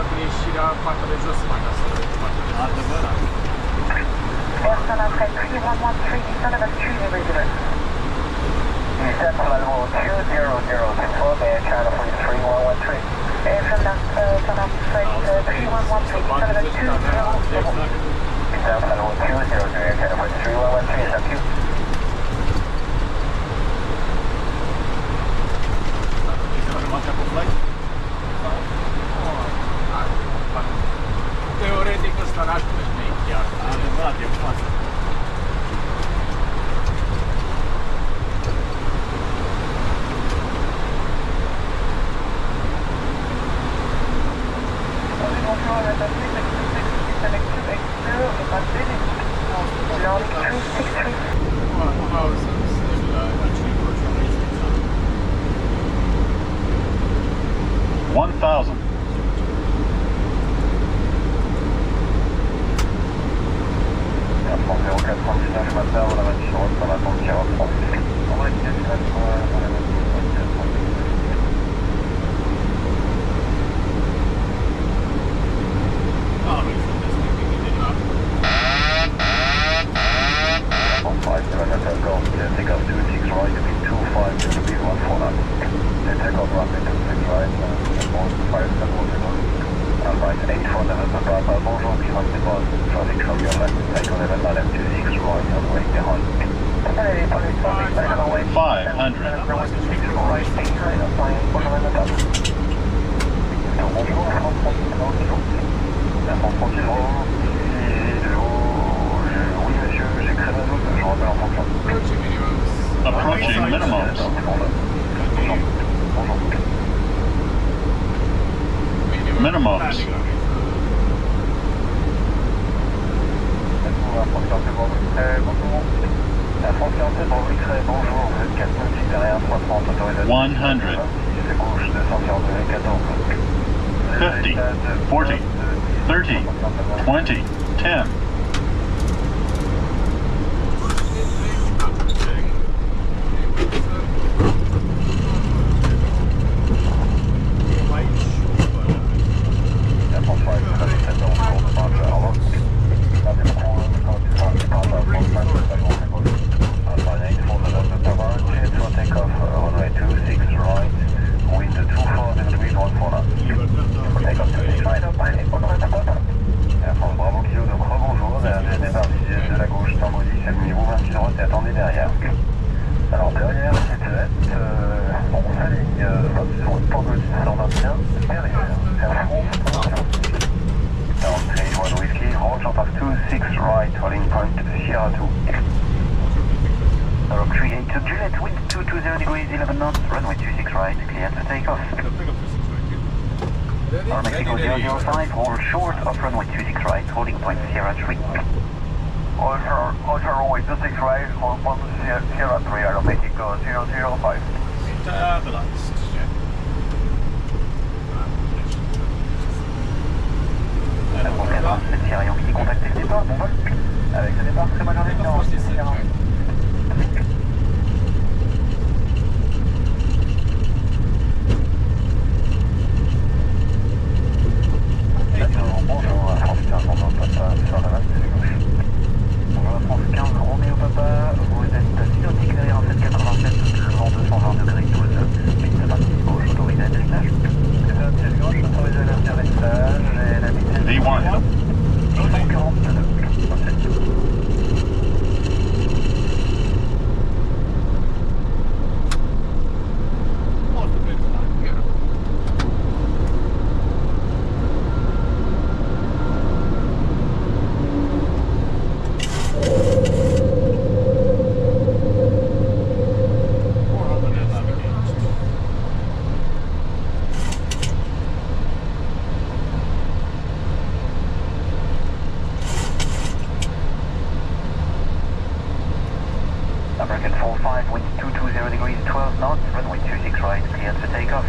cu ieșirea partea de jos mai lasă. Adevărat. Personal Flight 3113, descend about 3 irregular. Descend from level 2004, Bay China Flight 3113. From that, China Flight 3113, descend about 2004. Descend from level 200, China Flight 3113, thank you. Teoretic ăsta n-aș merge chiar. Adevărat, e față. Takeoff 26 right, to be 25, to be 149. Takeoff runway 26 right, 15710. And right 847 Papa, bonjour, behind the bus, traffic from your left, take on 11 26 right, on the way behind. 500. Approaching minimums. Minimums. One hundred. 50, 40, 30, 20, 10. Mexico 005, hold short of runway 26 right, holding point Sierra 3. Hold runway 26 right, hold point Sierra 3, Aero Mexico 005. Turbulence. Sierra Yankee, contactez le départ, bon vol. Avec le départ, très bonne journée, Sierra. Bonjour, France 15, bonjour Papa, sur la base de gauche. Bonjour France 15, Roméo Papa, vous êtes synoptique derrière en 787, le vent 220 degrés 12, piste partie gauche, autorisé d'atterrissage. C'est gauche, autorisé d'atterrissage, et la vitesse V1. 142. American 45, wind 220 degrees, 12 knots, runway 26 right, cleared for takeoff.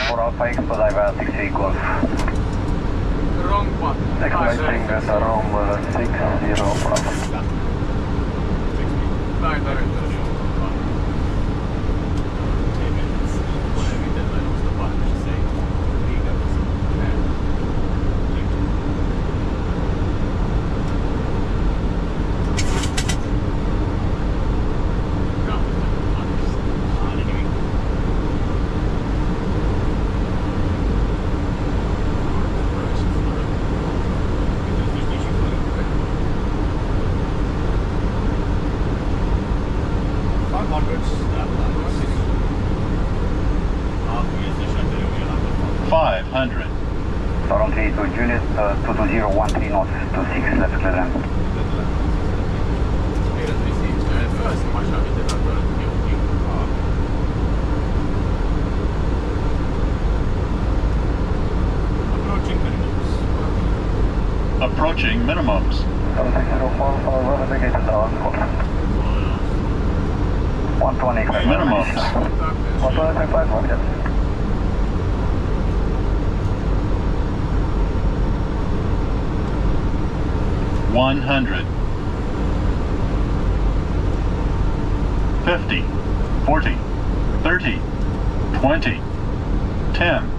For Alpha Expo, Diver 68 Golf. Wrong one. Expecting at around 60 for Alpha. Näin tarvittaa. Around 3 to Juliet, 22013 knots, 26 left clearance. Approaching minimums. 604, navigated down. 120. Minimums. 125, yes. $100. 50, 40, 30, 20, 10.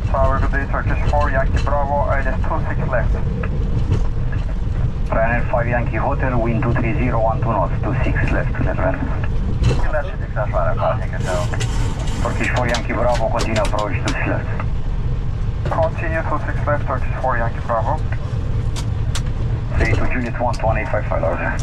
Tower good day, Turkish 4, Yankee Bravo, ILS 26 left. Ryanair 5 Yankee Hotel, wind 230, 12 knots, 26 left, clearance. Turkish 4 Yankee Bravo, continue approach 26 left. Continue 26 left, Turkish 4, Yankee Bravo. 3 to Juliet 1, 1855 hours.